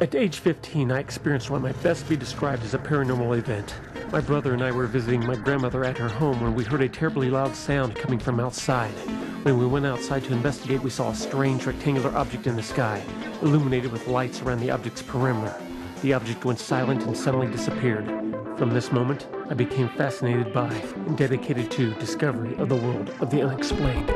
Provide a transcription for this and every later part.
At age 15, I experienced what might best be described as a paranormal event. My brother and I were visiting my grandmother at her home when we heard a terribly loud sound coming from outside. When we went outside to investigate, we saw a strange rectangular object in the sky, illuminated with lights around the object's perimeter. The object went silent and suddenly disappeared. From this moment, I became fascinated by and dedicated to discovery of the world of the unexplained.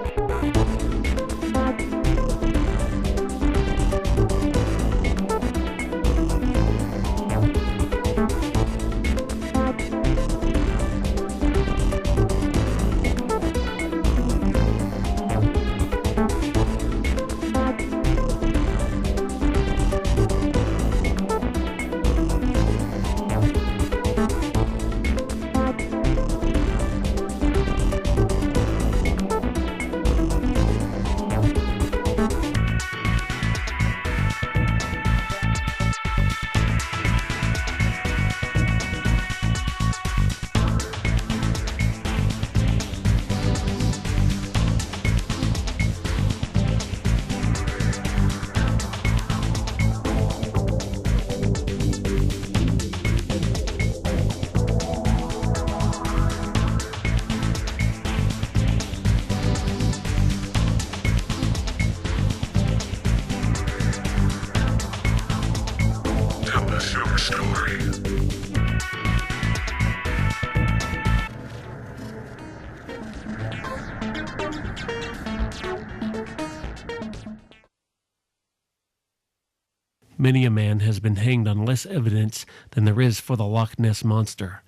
Many a man has been hanged on less evidence than there is for the Loch Ness Monster.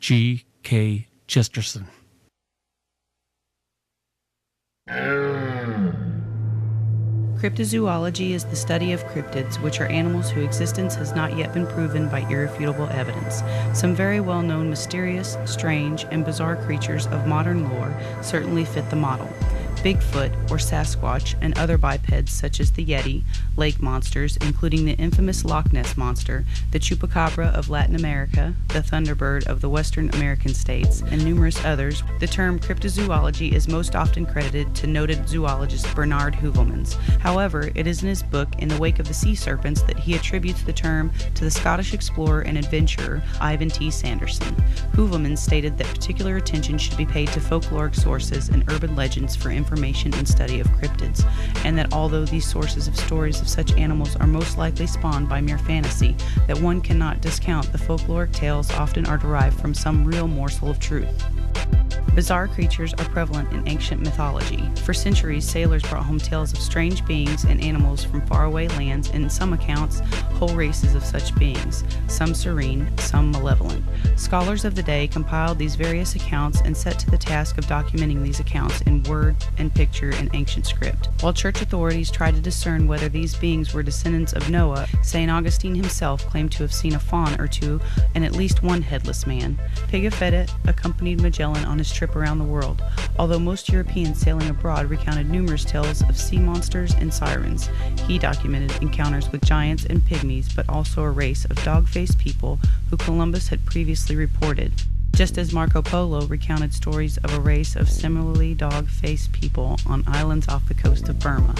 G. K. Chesterton. Cryptozoology is the study of cryptids, which are animals whose existence has not yet been proven by irrefutable evidence. Some very well-known mysterious, strange, and bizarre creatures of modern lore certainly fit the model. Bigfoot, or Sasquatch, and other bipeds such as the Yeti, lake monsters, including the infamous Loch Ness Monster, the Chupacabra of Latin America, the Thunderbird of the Western American states, and numerous others. The term cryptozoology is most often credited to noted zoologist Bernard Heuvelmans. However, it is in his book In the Wake of the Sea Serpents that he attributes the term to the Scottish explorer and adventurer Ivan T. Sanderson. Heuvelmans stated that particular attention should be paid to folkloric sources and urban legends for information and study of cryptids, and that although these sources of stories of such animals are most likely spawned by mere fantasy, that one cannot discount the folkloric tales often are derived from some real morsel of truth. Bizarre creatures are prevalent in ancient mythology. For centuries, sailors brought home tales of strange beings and animals from faraway lands, and in some accounts, whole races of such beings, some serene, some malevolent. Scholars of the day compiled these various accounts and set to the task of documenting these accounts in word and picture and ancient script. While church authorities tried to discern whether these beings were descendants of Noah, St. Augustine himself claimed to have seen a faun or two and at least one headless man. Pigafetta accompanied Magellan on his trip around the world, although most Europeans sailing abroad recounted numerous tales of sea monsters and sirens. He documented encounters with giants and pygmies, but also a race of dog-faced people who Columbus had previously reported, just as Marco Polo recounted stories of a race of similarly dog-faced people on islands off the coast of Burma.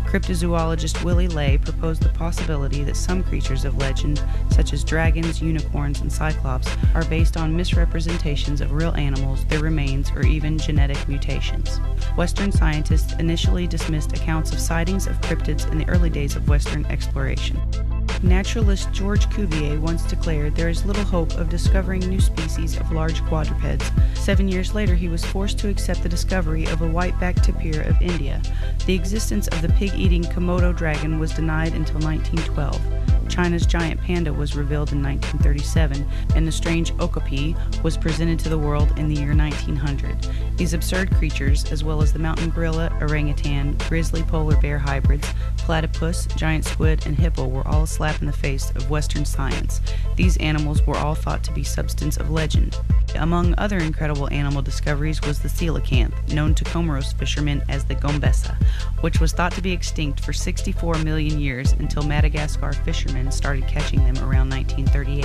Cryptozoologist Willie Ley proposed the possibility that some creatures of legend, such as dragons, unicorns, and cyclops, are based on misrepresentations of real animals, their remains, or even genetic mutations. Western scientists initially dismissed accounts of sightings of cryptids in the early days of Western exploration. Naturalist George Cuvier once declared there is little hope of discovering new species of large quadrupeds. 7 years later, he was forced to accept the discovery of a white-backed tapir of India. The existence of the pig-eating Komodo dragon was denied until 1912. China's giant panda was revealed in 1937, and the strange okapi was presented to the world in the year 1900. These absurd creatures, as well as the mountain gorilla, orangutan, grizzly polar bear hybrids, platypus, giant squid, and hippo, were all a slap in the face of Western science. These animals were all thought to be substance of legend. Among other incredible animal discoveries was the coelacanth, known to Comoros fishermen as the gombessa, which was thought to be extinct for 64 million years until Madagascar fishermen started catching them around 1938.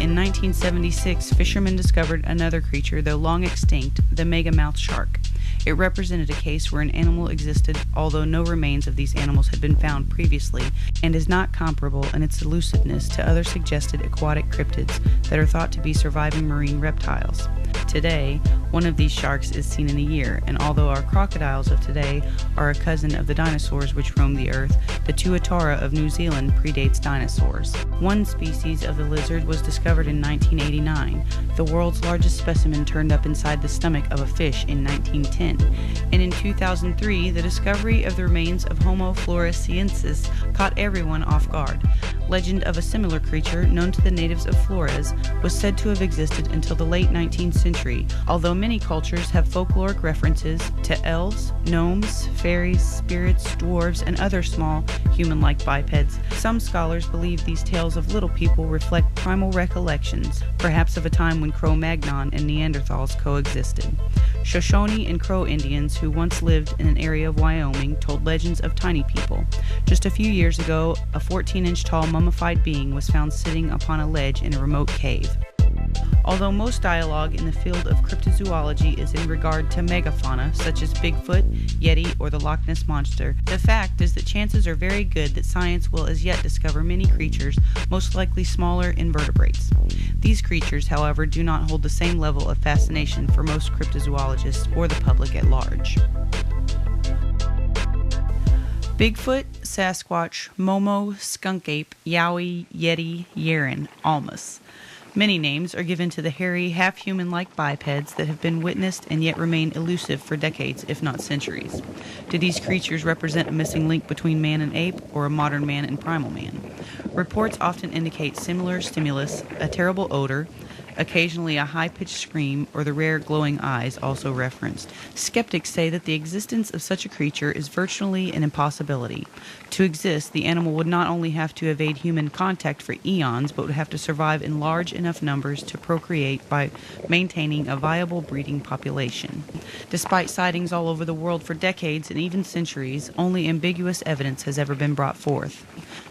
In 1976, fishermen discovered another creature, though long extinct, the megamouth shark. It represented a case where an animal existed, although no remains of these animals had been found previously, and is not comparable in its elusiveness to other suggested aquatic cryptids that are thought to be surviving marine reptiles. Today, one of these sharks is seen in a year, and although our crocodiles of today are a cousin of the dinosaurs which roamed the earth, the tuatara of New Zealand predates dinosaurs. One species of the lizard was discovered in 1989. The world's largest specimen turned up inside the stomach of a fish in 1910. And in 2003, the discovery of the remains of Homo floresiensis caught everyone off guard. Legend of a similar creature, known to the natives of Flores, was said to have existed until the late 19th century, although many cultures have folkloric references to elves, gnomes, fairies, spirits, dwarves, and other small, human-like bipeds. Some scholars believe these tales of little people reflect primal recollections, perhaps of a time when Cro-Magnon and Neanderthals coexisted. Shoshone and Crow Indians who once lived in an area of Wyoming told legends of tiny people. Just a few years ago, a 14-inch tall mummified being was found sitting upon a ledge in a remote cave. Although most dialogue in the field of cryptozoology is in regard to megafauna, such as Bigfoot, Yeti, or the Loch Ness Monster, the fact is that chances are very good that science will as yet discover many creatures, most likely smaller invertebrates. These creatures, however, do not hold the same level of fascination for most cryptozoologists or the public at large. Bigfoot, Sasquatch, Momo, Skunk Ape, Yowie, Yeti, Yeren, Almas. Many names are given to the hairy, half-human-like bipeds that have been witnessed and yet remain elusive for decades, if not centuries. Do these creatures represent a missing link between man and ape, or a modern man and primal man? Reports often indicate similar stimulus, a terrible odor, occasionally a high-pitched scream, or the rare glowing eyes also referenced. Skeptics say that the existence of such a creature is virtually an impossibility. To exist, the animal would not only have to evade human contact for eons, but would have to survive in large enough numbers to procreate by maintaining a viable breeding population. Despite sightings all over the world for decades and even centuries, only ambiguous evidence has ever been brought forth.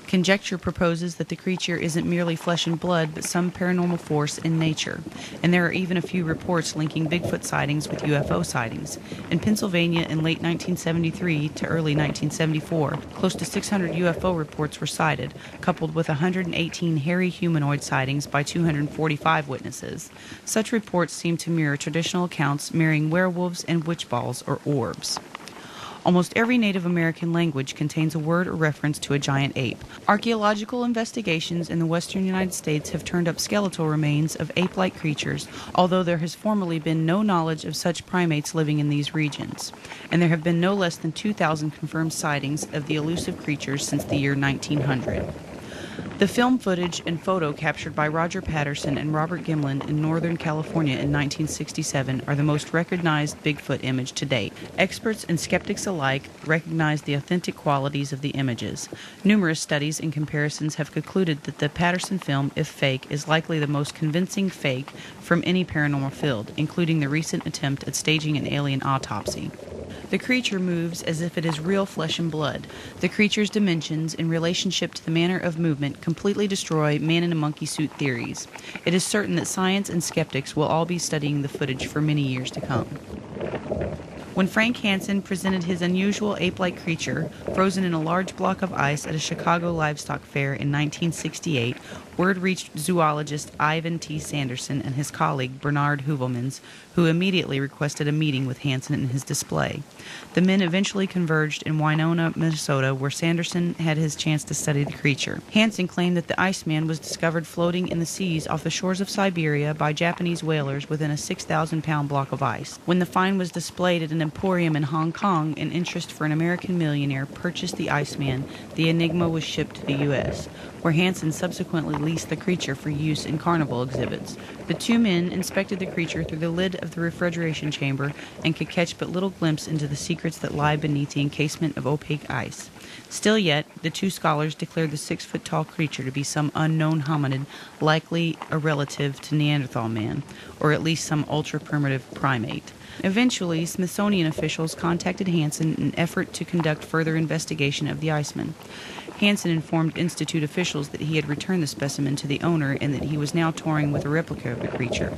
Conjecture proposes that the creature isn't merely flesh and blood, but some paranormal force in nature. And there are even a few reports linking Bigfoot sightings with UFO sightings. In Pennsylvania in late 1973 to early 1974, close to 600 UFO reports were cited, coupled with 118 hairy humanoid sightings by 245 witnesses. Such reports seem to mirror traditional accounts marrying werewolves and witch balls or orbs. Almost every Native American language contains a word or reference to a giant ape. Archaeological investigations in the western United States have turned up skeletal remains of ape-like creatures, although there has formerly been no knowledge of such primates living in these regions. And there have been no less than 2,000 confirmed sightings of the elusive creatures since the year 1900. The film footage and photo captured by Roger Patterson and Robert Gimlin in Northern California in 1967 are the most recognized Bigfoot image to date. Experts and skeptics alike recognize the authentic qualities of the images. Numerous studies and comparisons have concluded that the Patterson film, if fake, is likely the most convincing fake from any paranormal field, including the recent attempt at staging an alien autopsy. The creature moves as if it is real flesh and blood. The creature's dimensions in relationship to the manner of movement completely destroy man-in-a-monkey suit theories. It is certain that science and skeptics will all be studying the footage for many years to come. When Frank Hansen presented his unusual ape-like creature, frozen in a large block of ice at a Chicago livestock fair in 1968, word reached zoologist Ivan T. Sanderson and his colleague Bernard Heuvelmans, who immediately requested a meeting with Hansen and his display. The men eventually converged in Winona, Minnesota, where Sanderson had his chance to study the creature. Hansen claimed that the Iceman was discovered floating in the seas off the shores of Siberia by Japanese whalers within a 6,000-pound block of ice. When the find was displayed at an emporium in Hong Kong, an interest for an American millionaire purchased the Iceman. The Enigma was shipped to the U.S., where Hansen subsequently leased the creature for use in carnival exhibits. The two men inspected the creature through the lid of the refrigeration chamber and could catch but little glimpse into the secrets that lie beneath the encasement of opaque ice. Still yet, the two scholars declared the 6-foot-tall creature to be some unknown hominid, likely a relative to Neanderthal man, or at least some ultra-primitive primate. Eventually, Smithsonian officials contacted Hansen in an effort to conduct further investigation of the Iceman. Hansen informed Institute officials that he had returned the specimen to the owner and that he was now touring with a replica of the creature.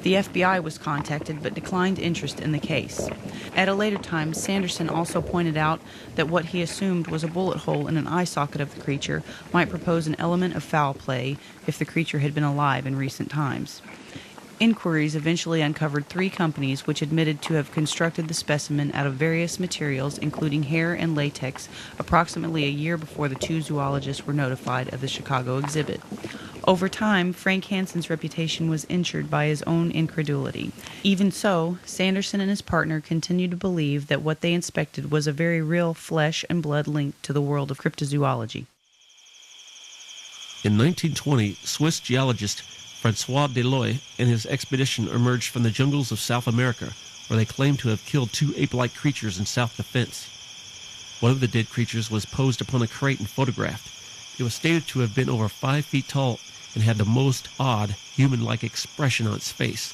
The FBI was contacted but declined interest in the case. At a later time, Sanderson also pointed out that what he assumed was a bullet hole in an eye socket of the creature might propose an element of foul play if the creature had been alive in recent times. Inquiries eventually uncovered 3 companies which admitted to have constructed the specimen out of various materials, including hair and latex, approximately a year before the 2 zoologists were notified of the Chicago exhibit. Over time, Frank Hansen's reputation was injured by his own incredulity. Even so, Sanderson and his partner continued to believe that what they inspected was a very real flesh and blood link to the world of cryptozoology. In 1920, Swiss geologist Francois Deloy and his expedition emerged from the jungles of South America, where they claimed to have killed 2 ape-like creatures in self-defense. One of the dead creatures was posed upon a crate and photographed. It was stated to have been over 5 feet tall and had the most odd, human-like expression on its face.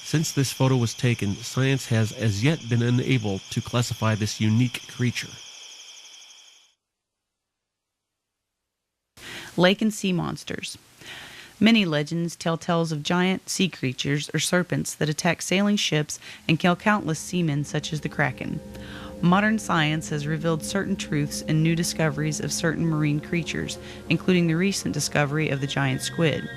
Since this photo was taken, science has as yet been unable to classify this unique creature. Lake and sea monsters. Many legends tell tales of giant sea creatures or serpents that attack sailing ships and kill countless seamen such as the Kraken. Modern science has revealed certain truths and new discoveries of certain marine creatures, including the recent discovery of the giant squid.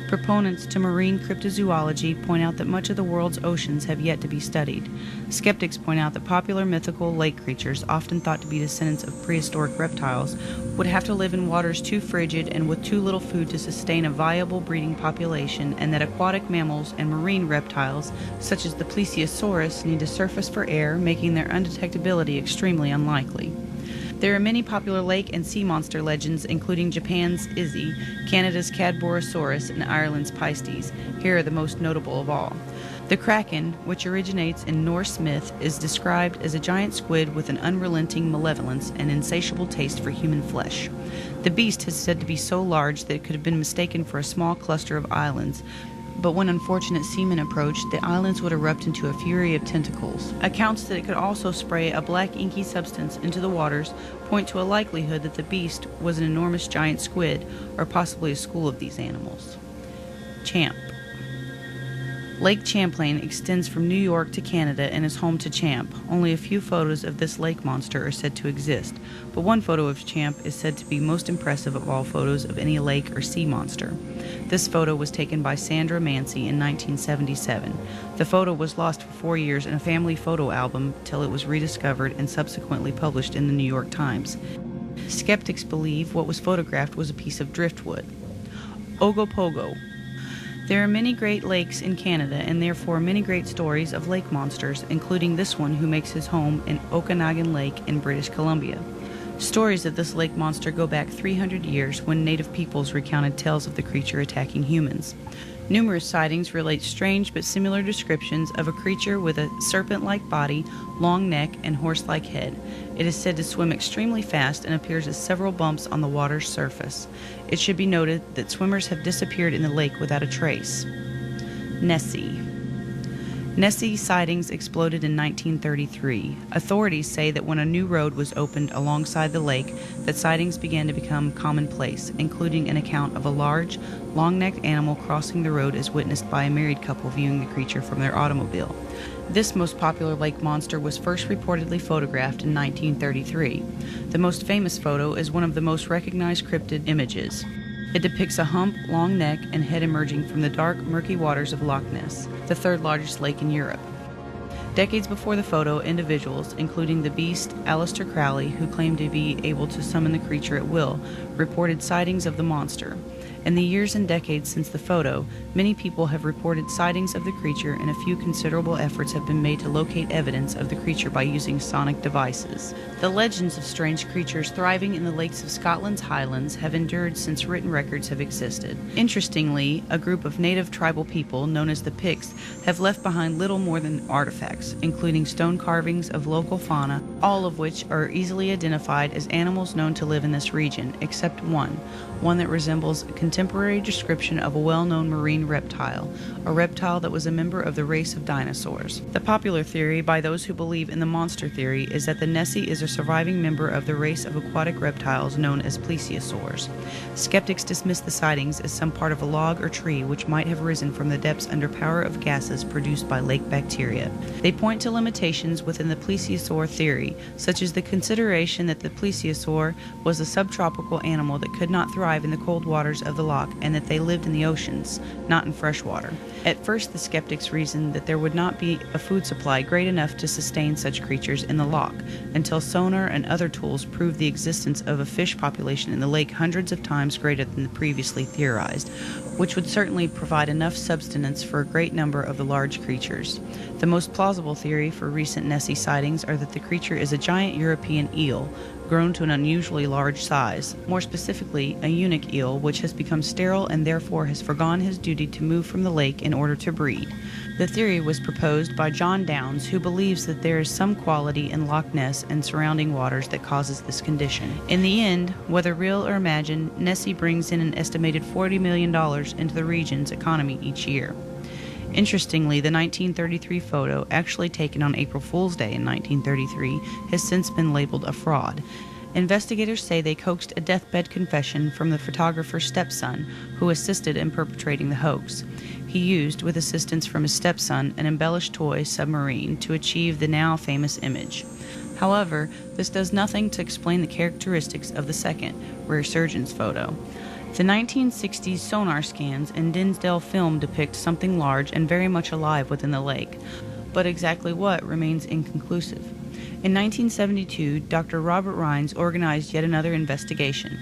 Proponents to marine cryptozoology point out that much of the world's oceans have yet to be studied. Skeptics point out that popular mythical lake creatures, often thought to be descendants of prehistoric reptiles, would have to live in waters too frigid and with too little food to sustain a viable breeding population, and that aquatic mammals and marine reptiles, such as the plesiosaurus, need to surface for air, making their undetectability extremely unlikely. There are many popular lake and sea monster legends, including Japan's Izzy, Canada's Cadborosaurus, and Ireland's Pisces. Here are the most notable of all. The Kraken, which originates in Norse myth, is described as a giant squid with an unrelenting malevolence and insatiable taste for human flesh. The beast is said to be so large that it could have been mistaken for a small cluster of islands, but when unfortunate seamen approached, the islands would erupt into a fury of tentacles. Accounts that it could also spray a black inky substance into the waters point to a likelihood that the beast was an enormous giant squid, or possibly a school of these animals. Champ. Lake Champlain extends from New York to Canada and is home to Champ. Only a few photos of this lake monster are said to exist, but one photo of Champ is said to be most impressive of all photos of any lake or sea monster. This photo was taken by Sandra Mancy in 1977. The photo was lost for 4 years in a family photo album till it was rediscovered and subsequently published in the New York Times. Skeptics believe what was photographed was a piece of driftwood. Ogopogo. There are many great lakes in Canada and therefore many great stories of lake monsters, including this one who makes his home in Okanagan Lake in British Columbia. Stories of this lake monster go back 300 years when native peoples recounted tales of the creature attacking humans. Numerous sightings relate strange but similar descriptions of a creature with a serpent-like body, long neck, and horse-like head. It is said to swim extremely fast and appears as several bumps on the water's surface. It should be noted that swimmers have disappeared in the lake without a trace. Nessie. Nessie sightings exploded in 1933. Authorities say that when a new road was opened alongside the lake, that sightings began to become commonplace, including an account of a large, long-necked animal crossing the road as witnessed by a married couple viewing the creature from their automobile. This most popular lake monster was first reportedly photographed in 1933. The most famous photo is one of the most recognized cryptid images. It depicts a hump, long neck, and head emerging from the dark, murky waters of Loch Ness, the third largest lake in Europe. Decades before the photo, individuals, including the beast Aleister Crowley, who claimed to be able to summon the creature at will, reported sightings of the monster. In the years and decades since the photo, many people have reported sightings of the creature, and a few considerable efforts have been made to locate evidence of the creature by using sonic devices. The legends of strange creatures thriving in the lakes of Scotland's Highlands have endured since written records have existed. Interestingly, a group of native tribal people, known as the Picts, have left behind little more than artifacts, including stone carvings of local fauna, all of which are easily identified as animals known to live in this region, except one that resembles a contemporary description of a well-known marine reptile, a reptile that was a member of the race of dinosaurs. The popular theory by those who believe in the monster theory is that the Nessie is a surviving member of the race of aquatic reptiles known as plesiosaurs. Skeptics dismiss the sightings as some part of a log or tree which might have risen from the depths under power of gases produced by lake bacteria. They point to limitations within the plesiosaur theory, such as the consideration that the plesiosaur was a subtropical animal that could not thrive in the cold waters of the loch and that they lived in the oceans, not in fresh water. At first, the skeptics reasoned that there would not be a food supply great enough to sustain such creatures in the loch, until sonar and other tools proved the existence of a fish population in the lake hundreds of times greater than the previously theorized, which would certainly provide enough subsistence for a great number of the large creatures. The most plausible theory for recent Nessie sightings are that the creature is a giant European eel, grown to an unusually large size, more specifically a eunuch eel which has become sterile and therefore has forgone his duty to move from the lake in order to breed. The theory was proposed by John Downes, who believes that there is some quality in Loch Ness and surrounding waters that causes this condition. In the end, whether real or imagined, Nessie brings in an estimated $40 million into the region's economy each year. Interestingly, the 1933 photo, actually taken on April Fool's Day in 1933, has since been labeled a fraud. Investigators say they coaxed a deathbed confession from the photographer's stepson, who assisted in perpetrating the hoax. He used, with assistance from his stepson, an embellished toy submarine to achieve the now famous image. However, this does nothing to explain the characteristics of the second, resurgence photo. The 1960s sonar scans and Dinsdale film depict something large and very much alive within the lake, but exactly what remains inconclusive. In 1972, Dr. Robert Rines organized yet another investigation,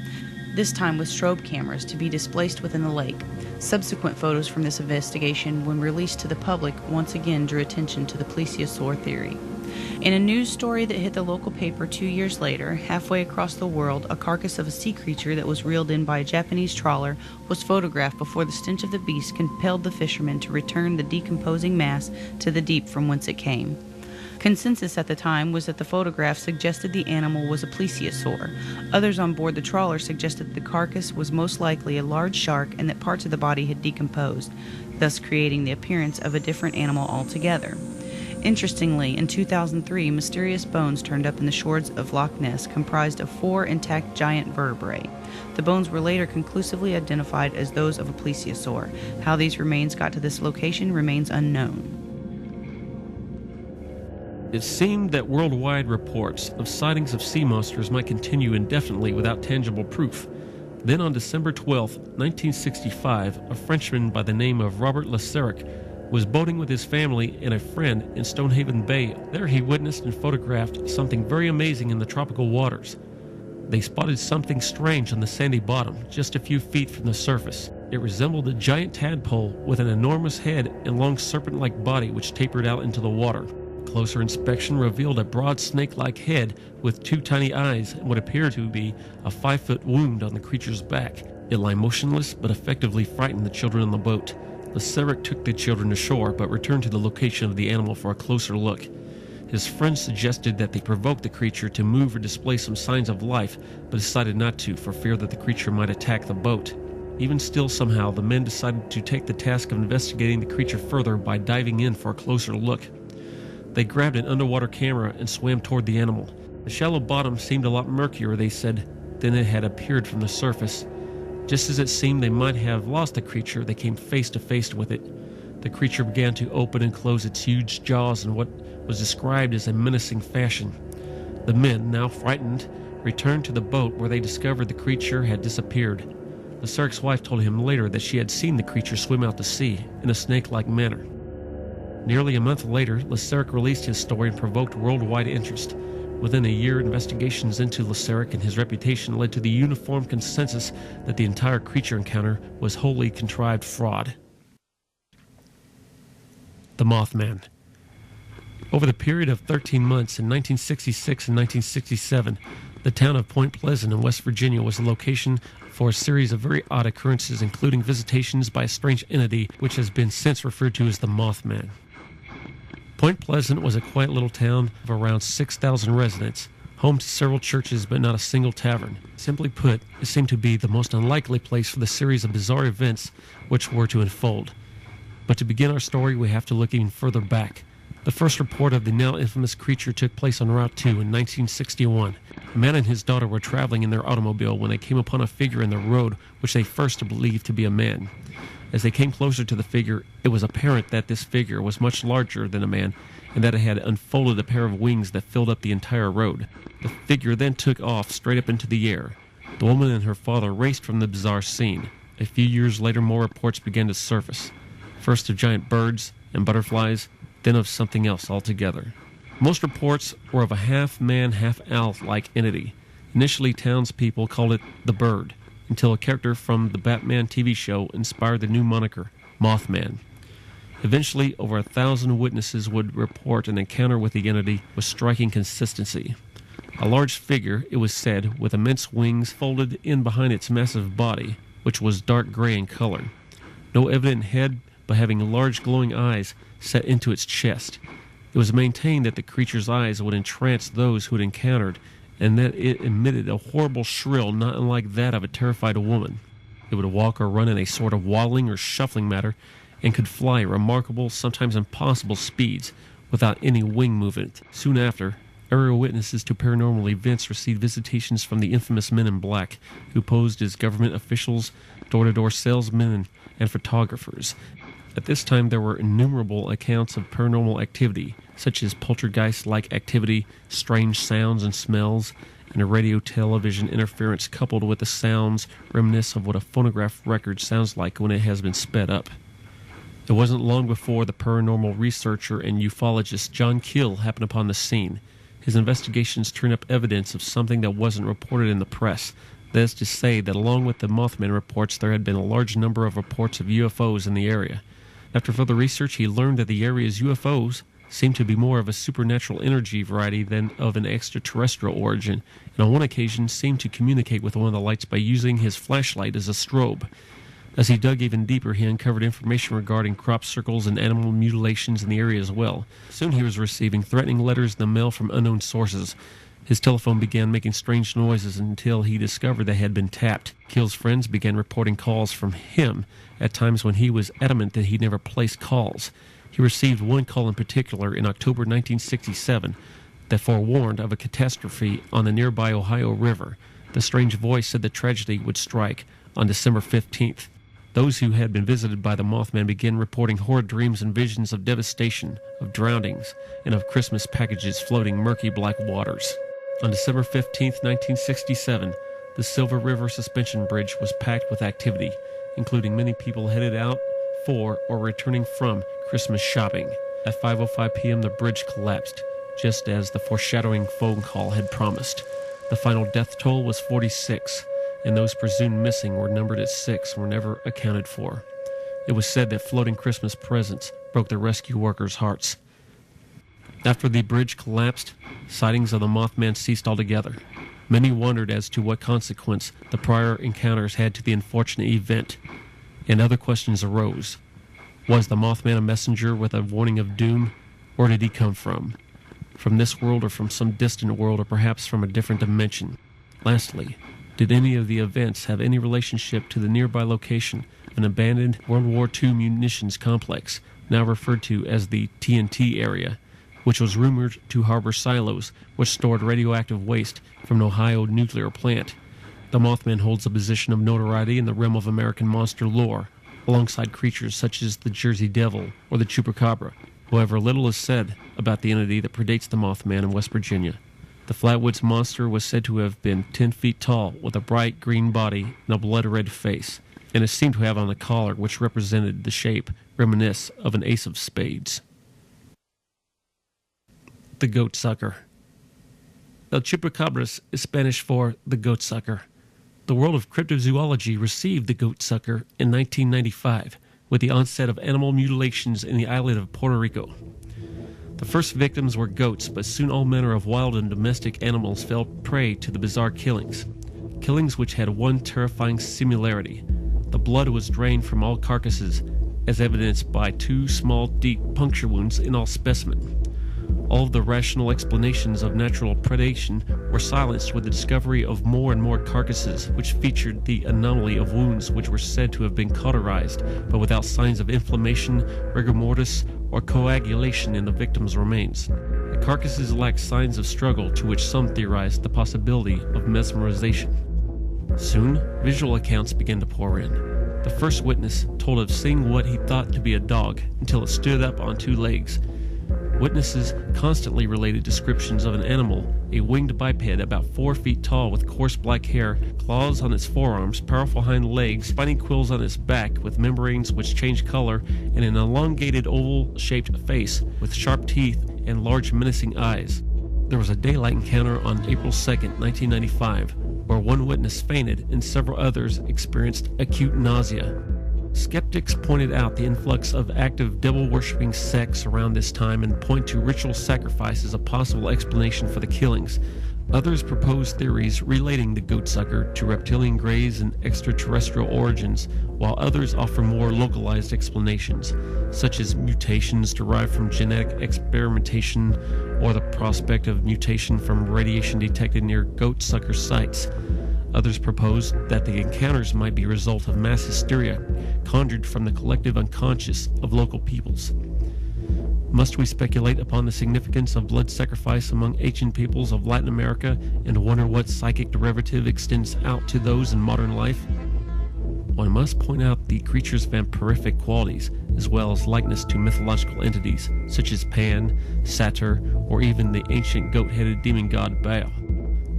this time with strobe cameras to be displaced within the lake. Subsequent photos from this investigation, when released to the public, once again drew attention to the plesiosaur theory. In a news story that hit the local paper 2 years later, halfway across the world, a carcass of a sea creature that was reeled in by a Japanese trawler was photographed before the stench of the beast compelled the fishermen to return the decomposing mass to the deep from whence it came. Consensus at the time was that the photograph suggested the animal was a plesiosaur. Others on board the trawler suggested that the carcass was most likely a large shark and that parts of the body had decomposed, thus creating the appearance of a different animal altogether. Interestingly, in 2003, mysterious bones turned up in the shores of Loch Ness comprised of 4 intact giant vertebrae. The bones were later conclusively identified as those of a plesiosaur. How these remains got to this location remains unknown. It seemed that worldwide reports of sightings of sea monsters might continue indefinitely without tangible proof. Then on December 12, 1965, a Frenchman by the name of Robert Laseric was boating with his family and a friend in Stonehaven Bay. There he witnessed and photographed something very amazing in the tropical waters. They spotted something strange on the sandy bottom, just a few feet from the surface. It resembled a giant tadpole with an enormous head and long serpent-like body which tapered out into the water. Closer inspection revealed a broad snake-like head with 2 tiny eyes and what appeared to be a 5-foot wound on the creature's back. It lay motionless but effectively frightened the children on the boat. Laseric took the children ashore but returned to the location of the animal for a closer look. His friends suggested that they provoke the creature to move or display some signs of life, but decided not to for fear that the creature might attack the boat. Even still, somehow, the men decided to take the task of investigating the creature further by diving in for a closer look. They grabbed an underwater camera and swam toward the animal. The shallow bottom seemed a lot murkier, they said, than it had appeared from the surface. Just as it seemed they might have lost the creature, they came face to face with it. The creature began to open and close its huge jaws in what was described as a menacing fashion. The men, now frightened, returned to the boat where they discovered the creature had disappeared. Laseric's wife told him later that she had seen the creature swim out to sea in a snake-like manner. Nearly a month later, Laseric released his story and provoked worldwide interest. Within a year, investigations into Laseric and his reputation led to the uniform consensus that the entire creature encounter was wholly contrived fraud. The Mothman. Over the period of 13 months in 1966 and 1967, the town of Point Pleasant in West Virginia was the location for a series of very odd occurrences, including visitations by a strange entity which has been since referred to as the Mothman. Point Pleasant was a quiet little town of around 6,000 residents, home to several churches but not a single tavern. Simply put, it seemed to be the most unlikely place for the series of bizarre events which were to unfold. But to begin our story, we have to look even further back. The first report of the now infamous creature took place on Route 2 in 1961. A man and his daughter were traveling in their automobile when they came upon a figure in the road which they first believed to be a man. As they came closer to the figure, it was apparent that this figure was much larger than a man and that it had unfolded a pair of wings that filled up the entire road. The figure then took off straight up into the air. The woman and her father raced from the bizarre scene. A few years later, more reports began to surface. First of giant birds and butterflies, then of something else altogether. Most reports were of a half-man, half-owl-like entity. Initially, townspeople called it the Bird, until a character from the Batman TV show inspired the new moniker, Mothman. Eventually, over 1,000 witnesses would report an encounter with the entity with striking consistency. A large figure, it was said, with immense wings folded in behind its massive body, which was dark gray in color. No evident head, but having large glowing eyes set into its chest. It was maintained that the creature's eyes would entrance those who had encountered, and that it emitted a horrible shrill not unlike that of a terrified woman. It would walk or run in a sort of waddling or shuffling manner, and could fly remarkable, sometimes impossible speeds, without any wing movement. Soon after, aerial witnesses to paranormal events received visitations from the infamous Men in Black, who posed as government officials, door-to-door salesmen, and photographers. At this time, there were innumerable accounts of paranormal activity, such as poltergeist-like activity, strange sounds and smells, and a radio-television interference coupled with the sounds reminiscent of what a phonograph record sounds like when it has been sped up. It wasn't long before the paranormal researcher and ufologist John Keel happened upon the scene. His investigations turned up evidence of something that wasn't reported in the press. That is to say that along with the Mothman reports, there had been a large number of reports of UFOs in the area. After further research, he learned that the area's UFOs seemed to be more of a supernatural energy variety than of an extraterrestrial origin, and on one occasion seemed to communicate with one of the lights by using his flashlight as a strobe. As he dug even deeper, he uncovered information regarding crop circles and animal mutilations in the area as well. Soon he was receiving threatening letters in the mail from unknown sources. His telephone began making strange noises until he discovered they had been tapped. Keel's friends began reporting calls from him at times when he was adamant that he never placed calls. He received one call in particular in October 1967 that forewarned of a catastrophe on the nearby Ohio River. The strange voice said the tragedy would strike on December 15th. Those who had been visited by the Mothman began reporting horrid dreams and visions of devastation, of drownings, and of Christmas packages floating murky black waters. On December 15, 1967, the Silver River Suspension Bridge was packed with activity, including many people headed out for or returning from Christmas shopping. At 5:05 p.m., the bridge collapsed, just as the foreshadowing phone call had promised. The final death toll was 46, and those presumed missing were numbered at 6 and were never accounted for. It was said that floating Christmas presents broke the rescue workers' hearts. After the bridge collapsed, sightings of the Mothman ceased altogether. Many wondered as to what consequence the prior encounters had to the unfortunate event, and other questions arose. Was the Mothman a messenger with a warning of doom? Where did he come from? From this world or from some distant world or perhaps from a different dimension? Lastly, did any of the events have any relationship to the nearby location of an abandoned World War II munitions complex, now referred to as the TNT area, which was rumored to harbor silos which stored radioactive waste from an Ohio nuclear plant? The Mothman holds a position of notoriety in the realm of American monster lore, alongside creatures such as the Jersey Devil or the Chupacabra. However, little is said about the entity that predates the Mothman in West Virginia. The Flatwoods monster was said to have been 10 feet tall, with a bright green body and a blood-red face, and is seemed to have on a collar which represented the shape reminiscent of an ace of spades. The goat sucker. El Chupacabras is Spanish for the goat sucker. The world of cryptozoology received the goat sucker in 1995 with the onset of animal mutilations in the island of Puerto Rico. The first victims were goats, but soon all manner of wild and domestic animals fell prey to the bizarre killings. Killings which had one terrifying similarity. The blood was drained from all carcasses, as evidenced by 2 small, deep puncture wounds in all specimens. All of the rational explanations of natural predation were silenced with the discovery of more and more carcasses, which featured the anomaly of wounds which were said to have been cauterized, but without signs of inflammation, rigor mortis, or coagulation in the victim's remains. The carcasses lacked signs of struggle, to which some theorized the possibility of mesmerization. Soon, visual accounts began to pour in. The first witness told of seeing what he thought to be a dog until it stood up on two legs. Witnesses constantly related descriptions of an animal, a winged biped about 4 feet tall with coarse black hair, claws on its forearms, powerful hind legs, spiny quills on its back with membranes which change color, and an elongated oval-shaped face with sharp teeth and large menacing eyes. There was a daylight encounter on April 2nd, 1995, where one witness fainted and several others experienced acute nausea. Skeptics pointed out the influx of active devil-worshipping sects around this time and point to ritual sacrifice as a possible explanation for the killings. Others proposed theories relating the goatsucker to reptilian greys and extraterrestrial origins, while others offer more localized explanations, such as mutations derived from genetic experimentation or the prospect of mutation from radiation detected near goatsucker sites. Others proposed that the encounters might be a result of mass hysteria conjured from the collective unconscious of local peoples. Must we speculate upon the significance of blood sacrifice among ancient peoples of Latin America and wonder what psychic derivative extends out to those in modern life? One must point out the creature's vampirific qualities, as well as likeness to mythological entities such as Pan, Satyr, or even the ancient goat-headed demon god Baal.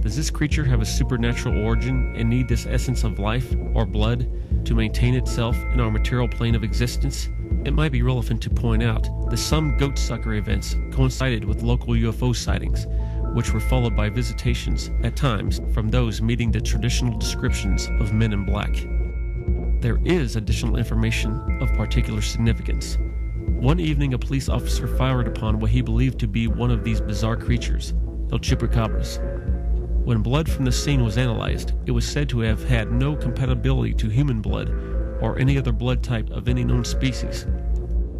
Does this creature have a supernatural origin and need this essence of life, or blood, to maintain itself in our material plane of existence? It might be relevant to point out that some goatsucker events coincided with local UFO sightings, which were followed by visitations, at times, from those meeting the traditional descriptions of men in black. There is additional information of particular significance. One evening, a police officer fired upon what he believed to be one of these bizarre creatures, El Chupacabras. When blood from the scene was analyzed, it was said to have had no compatibility to human blood or any other blood type of any known species.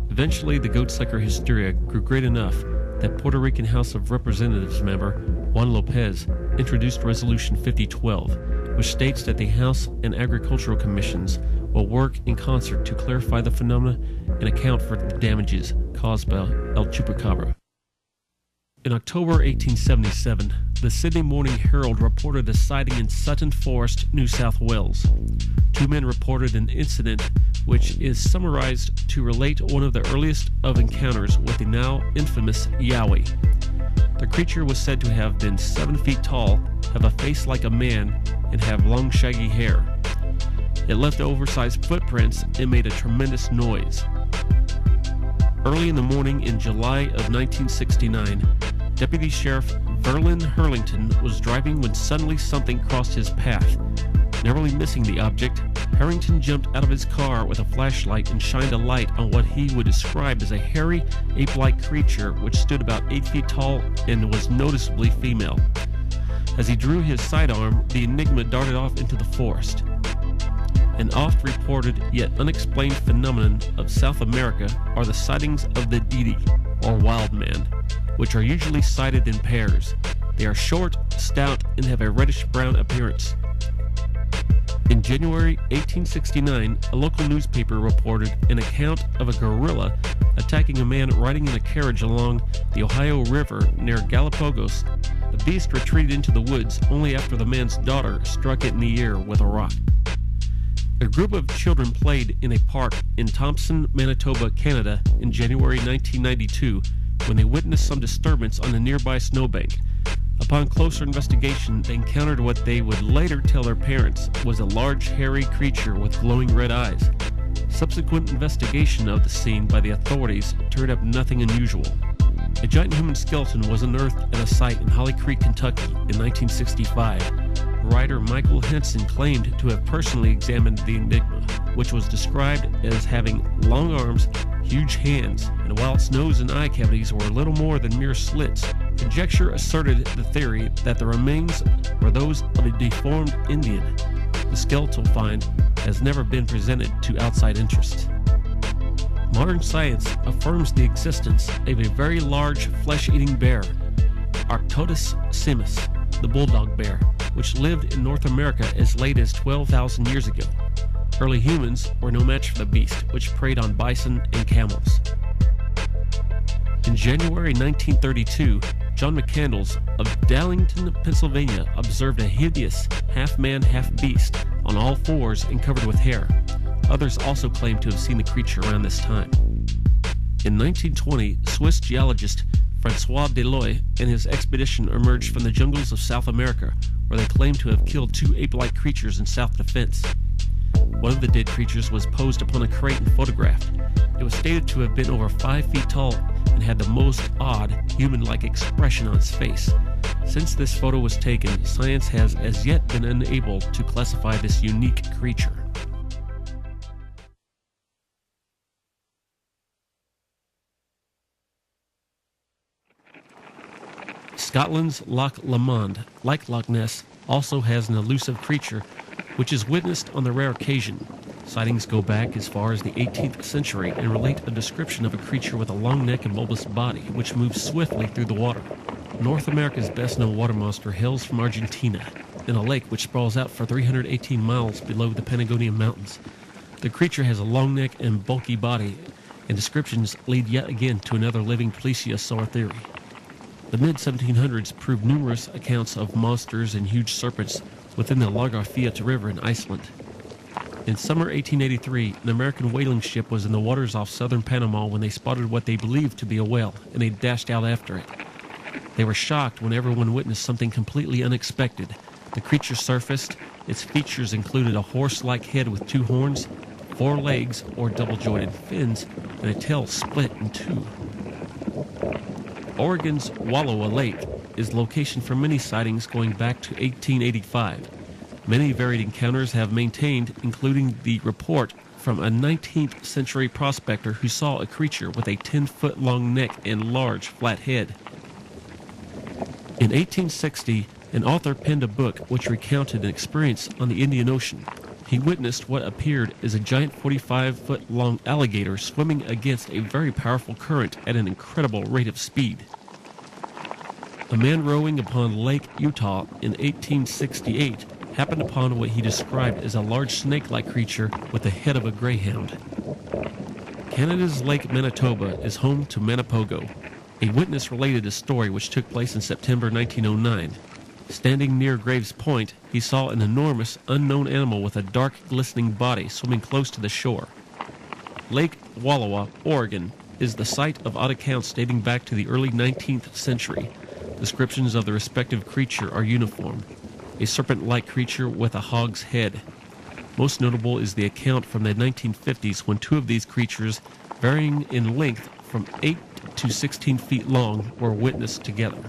Eventually, the goatsucker hysteria grew great enough that Puerto Rican House of Representatives member Juan Lopez introduced Resolution 5012, which states that the House and Agricultural Commissions will work in concert to clarify the phenomena and account for the damages caused by El Chupacabra. In October 1877, the Sydney Morning Herald reported a sighting in Sutton Forest, New South Wales. 2 men reported an incident which is summarized to relate one of the earliest of encounters with the now infamous Yowie. The creature was said to have been 7 feet tall, have a face like a man, and have long shaggy hair. It left oversized footprints and made a tremendous noise. Early in the morning in July of 1969, Deputy Sheriff Verlin Hurlington was driving when suddenly something crossed his path. Narrowly missing the object, Harrington jumped out of his car with a flashlight and shined a light on what he would describe as a hairy, ape-like creature which stood about 8 feet tall and was noticeably female. As he drew his sidearm, the enigma darted off into the forest. An oft-reported yet unexplained phenomenon of South America are the sightings of the Didi, or wild man, which are usually sighted in pairs. They are short, stout, and have a reddish-brown appearance. In January 1869, a local newspaper reported an account of a gorilla attacking a man riding in a carriage along the Ohio River near Galapagos. The beast retreated into the woods only after the man's daughter struck it in the ear with a rock. A group of children played in a park in Thompson, Manitoba, Canada in January 1992 when they witnessed some disturbance on a nearby snowbank. Upon closer investigation, they encountered what they would later tell their parents was a large, hairy creature with glowing red eyes. Subsequent investigation of the scene by the authorities turned up nothing unusual. A giant human skeleton was unearthed at a site in Holly Creek, Kentucky in 1965. Writer Michael Henson claimed to have personally examined the enigma, which was described as having long arms, huge hands, and while its nose and eye cavities were little more than mere slits, conjecture asserted the theory that the remains were those of a deformed Indian. The skeletal find has never been presented to outside interest. Modern science affirms the existence of a very large flesh-eating bear, Arctodus simus, the bulldog bear, which lived in North America as late as 12,000 years ago. Early humans were no match for the beast, which preyed on bison and camels. In January 1932, John McCandles of Dallington, Pennsylvania, observed a hideous half-man, half-beast on all fours and covered with hair. Others also claimed to have seen the creature around this time. In 1920, Swiss geologist Francois Deloy and his expedition emerged from the jungles of South America, where they claimed to have killed two ape-like creatures in self-defense. One of the dead creatures was posed upon a crate and photographed. It was stated to have been over 5 feet tall and had the most odd, human-like expression on its face. Since this photo was taken, science has as yet been unable to classify this unique creature. Scotland's Loch Lomond, like Loch Ness, also has an elusive creature which is witnessed on the rare occasion. Sightings go back as far as the 18th century and relate a description of a creature with a long neck and bulbous body which moves swiftly through the water. North America's best-known water monster hails from Argentina, in a lake which sprawls out for 318 miles below the Patagonian Mountains. The creature has a long neck and bulky body, and descriptions lead yet again to another living plesiosaur theory. The mid-1700s proved numerous accounts of monsters and huge serpents within the Lagarfiat River in Iceland. In summer 1883, an American whaling ship was in the waters off southern Panama when they spotted what they believed to be a whale, and they dashed out after it. They were shocked when everyone witnessed something completely unexpected. The creature surfaced. Its features included a horse-like head with 2 horns, 4 legs or double-jointed fins, and a tail split in 2. Oregon's Wallowa Lake is the location for many sightings going back to 1885. Many varied encounters have maintained, including the report from a 19th century prospector who saw a creature with a 10-foot-long neck and large, flat head. In 1860, an author penned a book which recounted an experience on the Indian Ocean. He witnessed what appeared as a giant 45-foot-long alligator swimming against a very powerful current at an incredible rate of speed. A man rowing upon Lake Utah in 1868 happened upon what he described as a large snake-like creature with the head of a greyhound. Canada's Lake Manitoba is home to Manipogo. A witness related a story which took place in September 1909. Standing near Graves Point, he saw an enormous, unknown animal with a dark, glistening body swimming close to the shore. Lake Wallowa, Oregon, is the site of odd accounts dating back to the early 19th century. Descriptions of the respective creature are uniform. A serpent-like creature with a hog's head. Most notable is the account from the 1950s when 2 of these creatures, varying in length from 8 to 16 feet long, were witnessed together.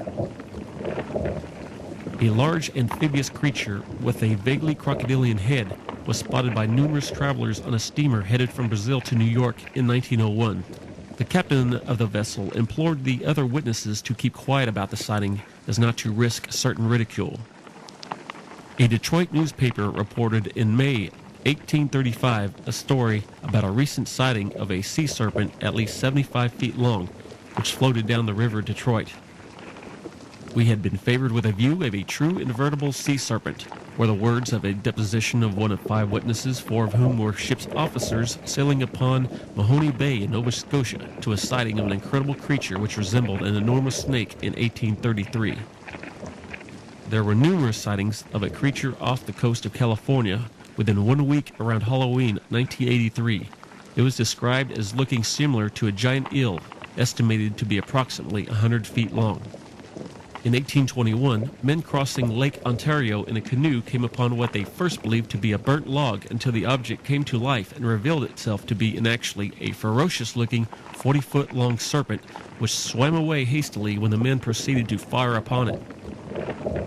A large amphibious creature with a vaguely crocodilian head was spotted by numerous travelers on a steamer headed from Brazil to New York in 1901. The captain of the vessel implored the other witnesses to keep quiet about the sighting as not to risk certain ridicule. A Detroit newspaper reported in May 1835 a story about a recent sighting of a sea serpent at least 75 feet long, which floated down the river Detroit. We had been favored with a view of a true invertible sea serpent, were the words of a deposition of one of 5 witnesses, 4 of whom were ship's officers sailing upon Mahoney Bay in Nova Scotia to a sighting of an incredible creature which resembled an enormous snake in 1833. There were numerous sightings of a creature off the coast of California within 1 week around Halloween 1983. It was described as looking similar to a giant eel, estimated to be approximately 100 feet long. In 1821, men crossing Lake Ontario in a canoe came upon what they first believed to be a burnt log until the object came to life and revealed itself to be actually a ferocious-looking 40-foot-long serpent which swam away hastily when the men proceeded to fire upon it.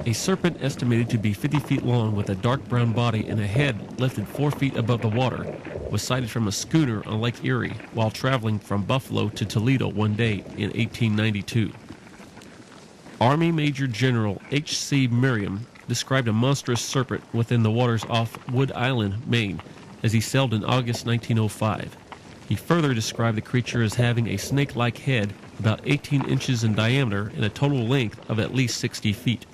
A serpent estimated to be 50 feet long with a dark brown body and a head lifted 4 feet above the water was sighted from a schooner on Lake Erie while traveling from Buffalo to Toledo one day in 1892. Army Major General H.C. Merriam described a monstrous serpent within the waters off Wood Island, Maine, as he sailed in August 1905. He further described the creature as having a snake-like head about 18 inches in diameter and a total length of at least 60 feet.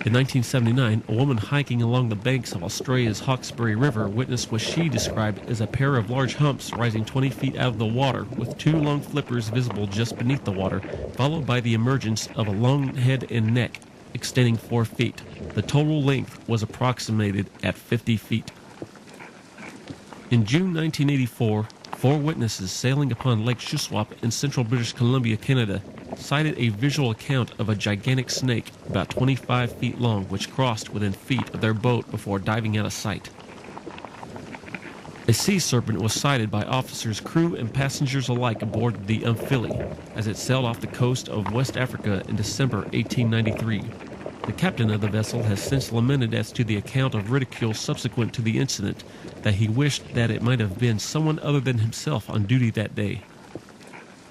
In 1979, a woman hiking along the banks of Australia's Hawkesbury River witnessed what she described as a pair of large humps rising 20 feet out of the water, with two long flippers visible just beneath the water, followed by the emergence of a long head and neck extending 4 feet. The total length was approximated at 50 feet. In June 1984, 4 witnesses sailing upon Lake Shuswap in central British Columbia, Canada, cited a visual account of a gigantic snake about 25 feet long which crossed within feet of their boat before diving out of sight. A sea serpent was sighted by officers, crew, and passengers alike aboard the Amphilie as it sailed off the coast of West Africa in December 1893. The captain of the vessel has since lamented as to the account of ridicule subsequent to the incident, that he wished that it might have been someone other than himself on duty that day.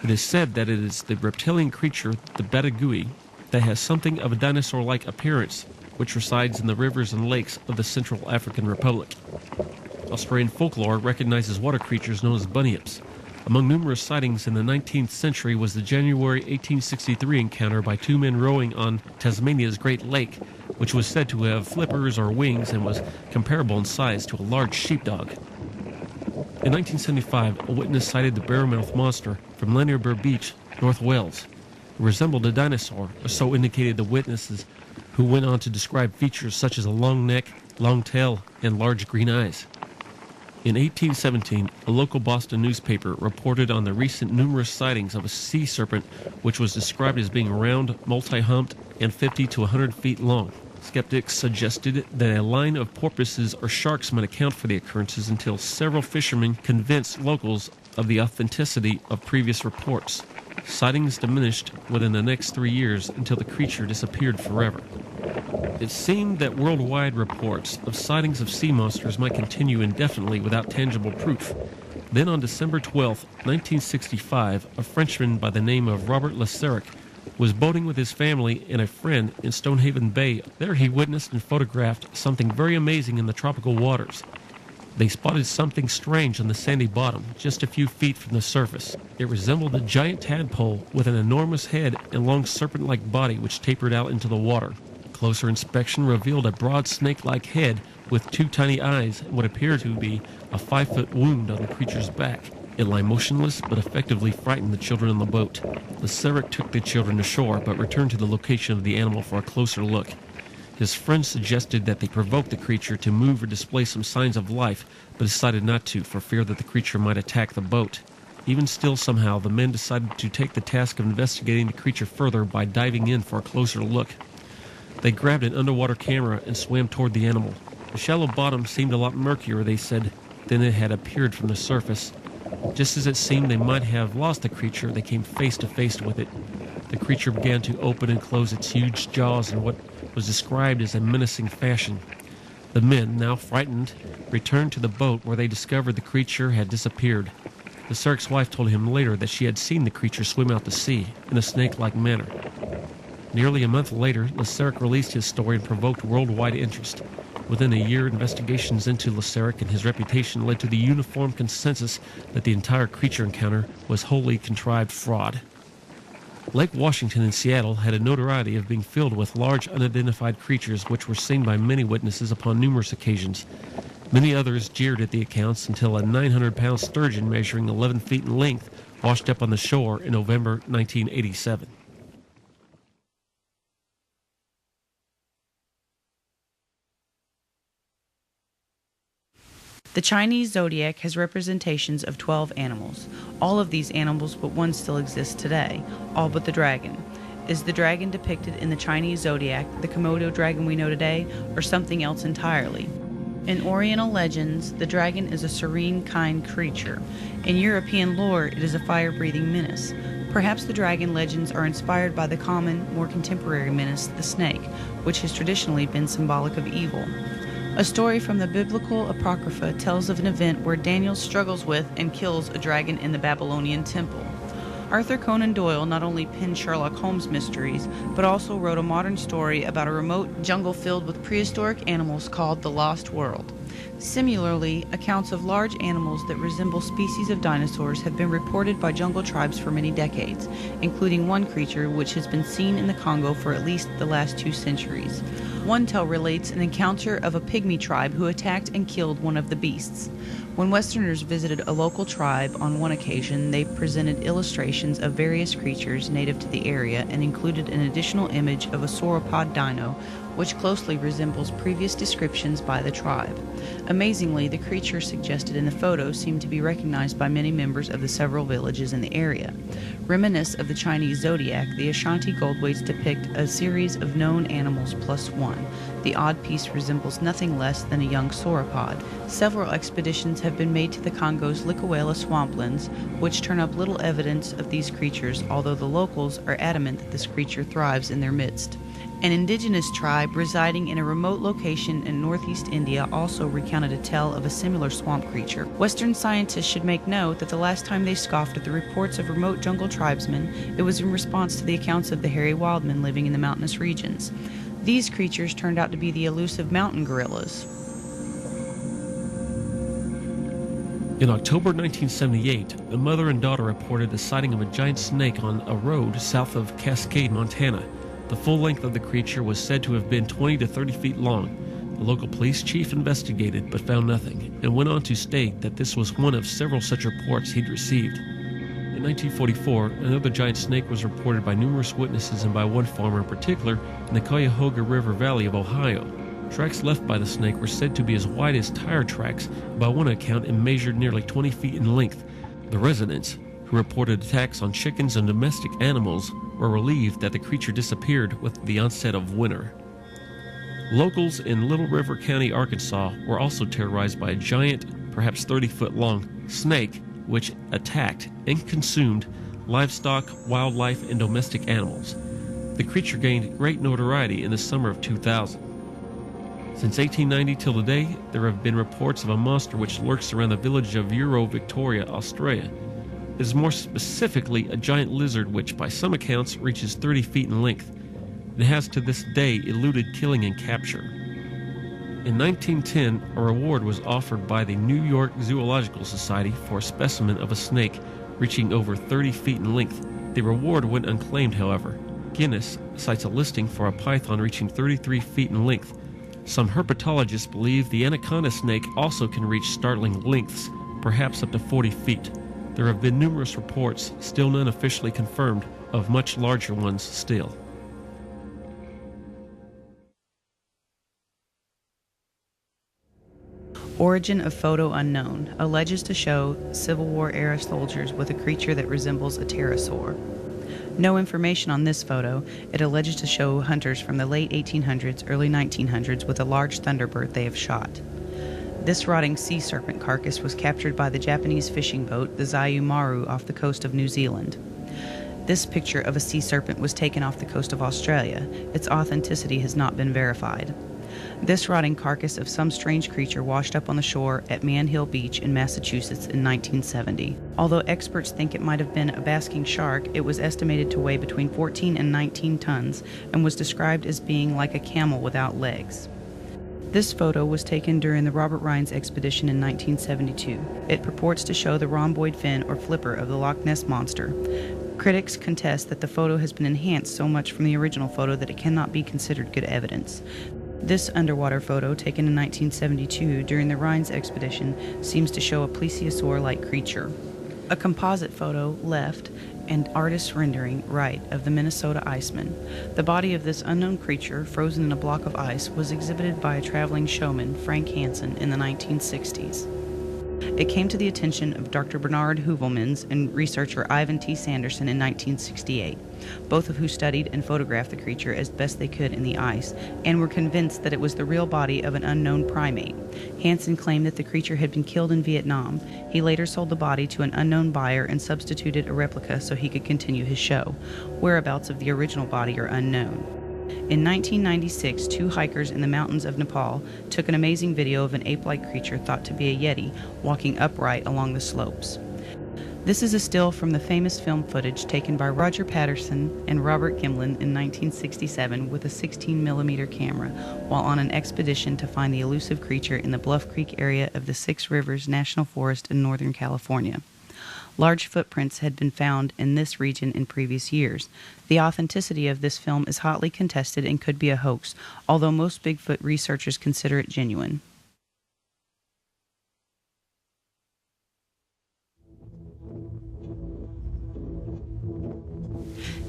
It is said that it is the reptilian creature, the Pt2, that has something of a dinosaur-like appearance, which resides in the rivers and lakes of the Central African Republic. Australian folklore recognizes water creatures known as bunyips. Among numerous sightings in the 19th century was the January 1863 encounter by 2 men rowing on Tasmania's Great Lake, which was said to have flippers or wings and was comparable in size to a large sheepdog. In 1975, a witness sighted the barrowmouth monster from Lanier Beach, North Wales. It resembled a dinosaur, or so indicated the witnesses, who went on to describe features such as a long neck, long tail, and large green eyes. In 1817, a local Boston newspaper reported on the recent numerous sightings of a sea serpent which was described as being round, multi-humped, and 50 to 100 feet long. Skeptics suggested that a line of porpoises or sharks might account for the occurrences until several fishermen convinced locals of the authenticity of previous reports. Sightings diminished within the next 3 years until the creature disappeared forever. It seemed that worldwide reports of sightings of sea monsters might continue indefinitely without tangible proof. Then on December 12, 1965, a Frenchman by the name of Robert Laceric was boating with his family and a friend in Stonehaven Bay. There he witnessed and photographed something very amazing in the tropical waters. They spotted something strange on the sandy bottom, just a few feet from the surface. It resembled a giant tadpole with an enormous head and long serpent-like body which tapered out into the water. Closer inspection revealed a broad snake-like head with 2 tiny eyes and what appeared to be a 5-foot wound on the creature's back. It lay motionless but effectively frightened the children on the boat. Laceric took the children ashore but returned to the location of the animal for a closer look. His friends suggested that they provoke the creature to move or display some signs of life, but decided not to for fear that the creature might attack the boat. Even still, somehow, the men decided to take the task of investigating the creature further by diving in for a closer look. They grabbed an underwater camera and swam toward the animal. The shallow bottom seemed a lot murkier, they said, than it had appeared from the surface. Just as it seemed they might have lost the creature, they came face to face with it. The creature began to open and close its huge jaws in what was described as a menacing fashion. The men, now frightened, returned to the boat where they discovered the creature had disappeared. Laceric's wife told him later that she had seen the creature swim out to sea in a snake-like manner. Nearly a month later, Laceric released his story and provoked worldwide interest. Within a year, investigations into Laceric and his reputation led to the uniform consensus that the entire creature encounter was wholly contrived fraud. Lake Washington in Seattle had a notoriety of being filled with large unidentified creatures which were seen by many witnesses upon numerous occasions. Many others jeered at the accounts until a 900-pound sturgeon measuring 11 feet in length washed up on the shore in November 1987. The Chinese zodiac has representations of 12 animals. All of these animals but one still exists today, all but the dragon. Is the dragon depicted in the Chinese zodiac the Komodo dragon we know today, or something else entirely? In Oriental legends, the dragon is a serene, kind creature. In European lore, it is a fire-breathing menace. Perhaps the dragon legends are inspired by the common, more contemporary menace, the snake, which has traditionally been symbolic of evil. A story from the biblical Apocrypha tells of an event where Daniel struggles with and kills a dragon in the Babylonian temple. Arthur Conan Doyle not only penned Sherlock Holmes mysteries, but also wrote a modern story about a remote jungle filled with prehistoric animals called The Lost World. Similarly, accounts of large animals that resemble species of dinosaurs have been reported by jungle tribes for many decades, including one creature which has been seen in the Congo for at least the last 2 centuries. One tale relates an encounter of a pygmy tribe who attacked and killed one of the beasts. When Westerners visited a local tribe on one occasion, they presented illustrations of various creatures native to the area and included an additional image of a sauropod dino, which closely resembles previous descriptions by the tribe. Amazingly, the creature suggested in the photo seemed to be recognized by many members of the several villages in the area. Reminiscent of the Chinese zodiac, the Ashanti goldweights depict a series of known animals plus 1. The odd piece resembles nothing less than a young sauropod. Several expeditions have been made to the Congo's Likwela swamplands, which turn up little evidence of these creatures, although the locals are adamant that this creature thrives in their midst. An indigenous tribe residing in a remote location in northeast India also recounted a tale of a similar swamp creature. Western scientists should make note that the last time they scoffed at the reports of remote jungle tribesmen, it was in response to the accounts of the hairy wildmen living in the mountainous regions. These creatures turned out to be the elusive mountain gorillas. In October 1978, the mother and daughter reported the sighting of a giant snake on a road south of Cascade, Montana. The full length of the creature was said to have been 20 to 30 feet long. The local police chief investigated but found nothing, and went on to state that this was one of several such reports he'd received. In 1944, another giant snake was reported by numerous witnesses and by one farmer in particular in the Cuyahoga River Valley of Ohio. Tracks left by the snake were said to be as wide as tire tracks by one account and measured nearly 20 feet in length. The residents, who reported attacks on chickens and domestic animals, were relieved that the creature disappeared with the onset of winter. Locals in Little River County, Arkansas, were also terrorized by a giant, perhaps 30-foot long, snake which attacked and consumed livestock, wildlife, and domestic animals. The creature gained great notoriety in the summer of 2000. Since 1890 till today, there have been reports of a monster which lurks around the village of Euro, Victoria, Australia. It is more specifically a giant lizard which, by some accounts, reaches 30 feet in length. It has to this day eluded killing and capture. In 1910, a reward was offered by the New York Zoological Society for a specimen of a snake reaching over 30 feet in length. The reward went unclaimed, however. Guinness cites a listing for a python reaching 33 feet in length. Some herpetologists believe the anaconda snake also can reach startling lengths, perhaps up to 40 feet. There have been numerous reports, still none officially confirmed, of much larger ones still. Origin of photo unknown, alleges to show Civil War-era soldiers with a creature that resembles a pterosaur. No information on this photo. It alleges to show hunters from the late 1800s, early 1900s with a large thunderbird they have shot. This rotting sea serpent carcass was captured by the Japanese fishing boat, the Zayu Maru, off the coast of New Zealand. This picture of a sea serpent was taken off the coast of Australia. Its authenticity has not been verified. This rotting carcass of some strange creature washed up on the shore at Man Hill Beach in Massachusetts in 1970. Although experts think it might have been a basking shark, it was estimated to weigh between 14 and 19 tons and was described as being like a camel without legs. This photo was taken during the Robert Rhines expedition in 1972. It purports to show the rhomboid fin or flipper of the Loch Ness Monster. Critics contest that the photo has been enhanced so much from the original photo that it cannot be considered good evidence. This underwater photo, taken in 1972 during the Rhines expedition, seems to show a plesiosaur-like creature. A composite photo, left, and artist's rendering, right, of the Minnesota Iceman. The body of this unknown creature, frozen in a block of ice, was exhibited by a traveling showman, Frank Hansen, in the 1960s. It came to the attention of Dr. Bernard Heuvelmans and researcher Ivan T. Sanderson in 1968, both of who studied and photographed the creature as best they could in the ice, and were convinced that it was the real body of an unknown primate. Hansen claimed that the creature had been killed in Vietnam. He later sold the body to an unknown buyer and substituted a replica so he could continue his show. Whereabouts of the original body are unknown. In 1996, 2 hikers in the mountains of Nepal took an amazing video of an ape-like creature thought to be a yeti walking upright along the slopes. This is a still from the famous film footage taken by Roger Patterson and Robert Gimlin in 1967 with a 16mm camera while on an expedition to find the elusive creature in the Bluff Creek area of the Six Rivers National Forest in Northern California. Large footprints had been found in this region in previous years. The authenticity of this film is hotly contested and could be a hoax, although most Bigfoot researchers consider it genuine.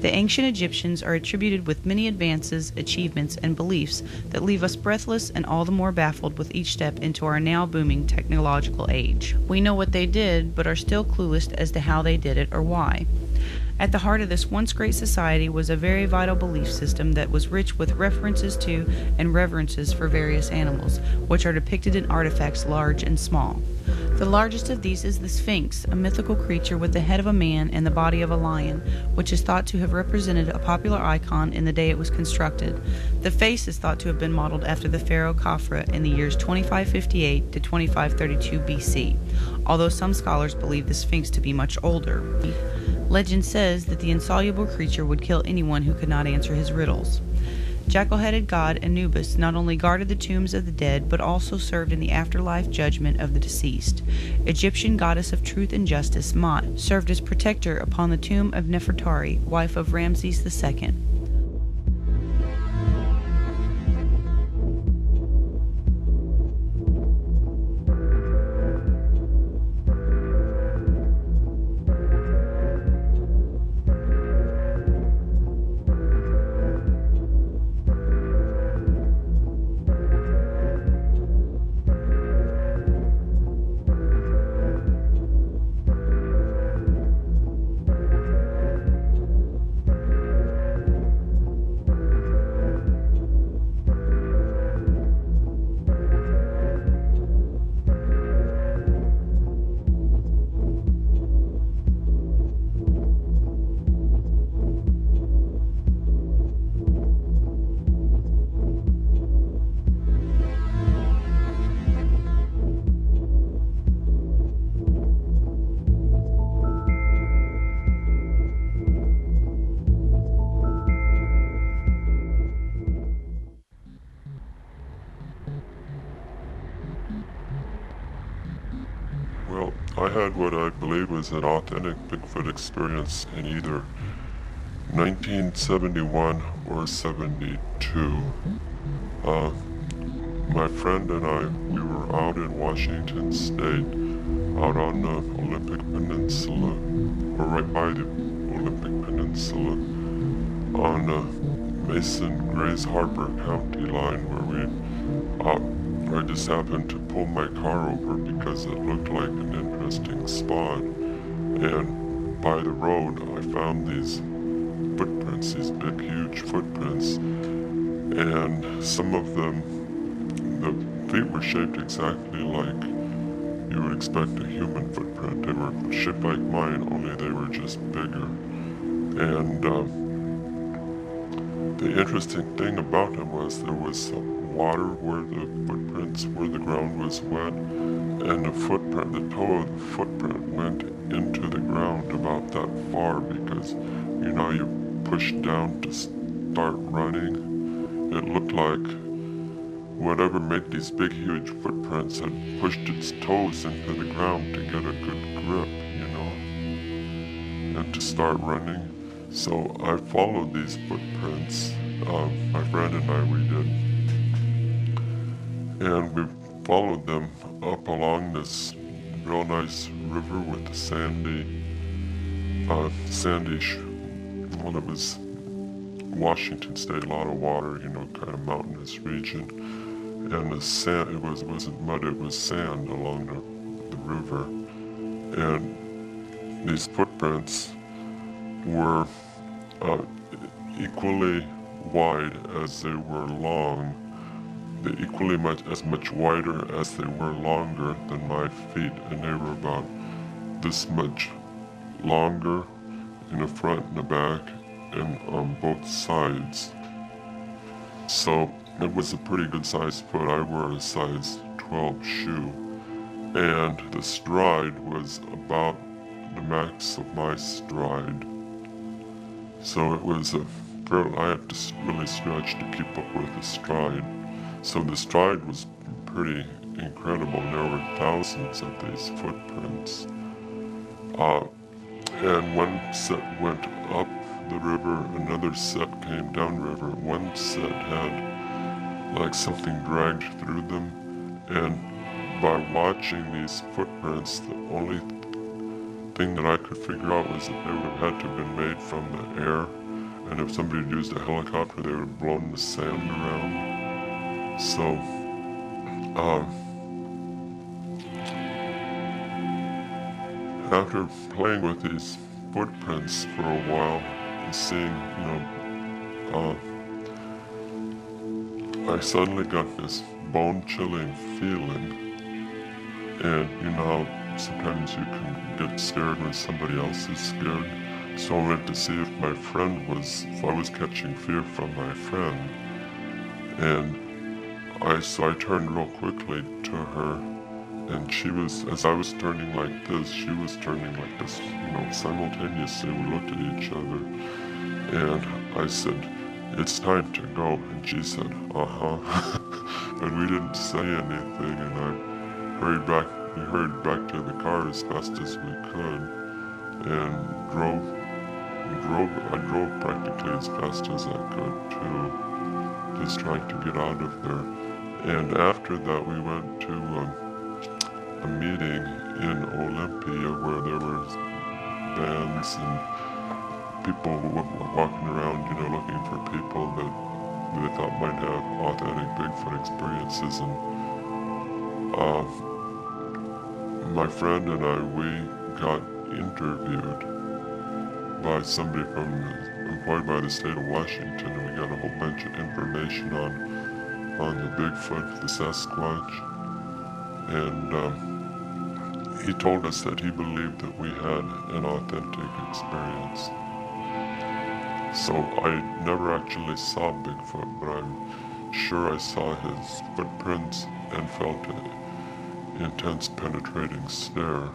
The ancient Egyptians are attributed with many advances, achievements, and beliefs that leave us breathless and all the more baffled with each step into our now booming technological age. We know what they did, but are still clueless as to how they did it or why. At the heart of this once great society was a very vital belief system that was rich with references to and reverences for various animals, which are depicted in artifacts large and small. The largest of these is the Sphinx, a mythical creature with the head of a man and the body of a lion, which is thought to have represented a popular icon in the day it was constructed. The face is thought to have been modeled after the pharaoh Khafra in the years 2558 to 2532 BC, although some scholars believe the Sphinx to be much older. Legend says that the insoluble creature would kill anyone who could not answer his riddles. Jackal-headed god Anubis not only guarded the tombs of the dead, but also served in the afterlife judgment of the deceased. Egyptian goddess of truth and justice, Mot, served as protector upon the tomb of Nefertari, wife of Ramses II. Well, I had what I believe was an authentic Bigfoot experience in either 1971 or 72. My friend and I, we were out in Washington State, out on the Olympic Peninsula, or right by the Olympic Peninsula, on Mason-Grays Harbor County line, where I just happened to pull my car over because it looked like an interesting spot. And by the road, I found these footprints, these big, huge footprints. And some of them, the feet were shaped exactly like you would expect a human footprint. They were shaped like mine, only they were just bigger. And the interesting thing about them was there was water where the footprints, where the ground was wet, and the footprint, the toe of the footprint went into the ground about that far because, you know, you push down to start running. It looked like whatever made these big, huge footprints had pushed its toes into the ground to get a good grip, you know, and to start running. So I followed these footprints, my friend and I, we did. And we followed them up along this real nice river with the well, it was Washington State, a lot of water, you know, kind of mountainous region. And the sand, it wasn't mud, it was sand along the river. And these footprints were equally wide as they were long. They equally as much wider as they were longer than my feet, and they were about this much longer in the front and the back and on both sides. So it was a pretty good sized foot. I wear a size 12 shoe, and the stride was about the max of my stride. So it was I had to really stretch to keep up with the stride. So the stride was pretty incredible. There were thousands of these footprints. And one set went up the river, another set came down river. One set had like something dragged through them, and by watching these footprints, the only thing that I could figure out was that they would have had to have been made from the air, and if somebody had used a helicopter, they would have blown the sand around. So, after playing with these footprints for a while and seeing, I suddenly got this bone-chilling feeling. And you know how sometimes you can get scared when somebody else is scared? So I went to see if I was catching fear from my friend. And so I turned real quickly to her, and as I was turning like this, she was turning like this, simultaneously. We looked at each other, and I said, "It's time to go," and she said, "Uh-huh." And we didn't say anything, and we hurried back to the car as fast as we could, and I drove practically as fast as I could too, just trying to get out of there. And after that we went to a meeting in Olympia where there were bands and people were walking around, looking for people that they thought might have authentic Bigfoot experiences. And my friend and we got interviewed by somebody employed by the state of Washington, and we got a whole bunch of information on the Bigfoot, the Sasquatch, and he told us that he believed that we had an authentic experience. So I never actually saw Bigfoot, but I'm sure I saw his footprints and felt an intense penetrating stare.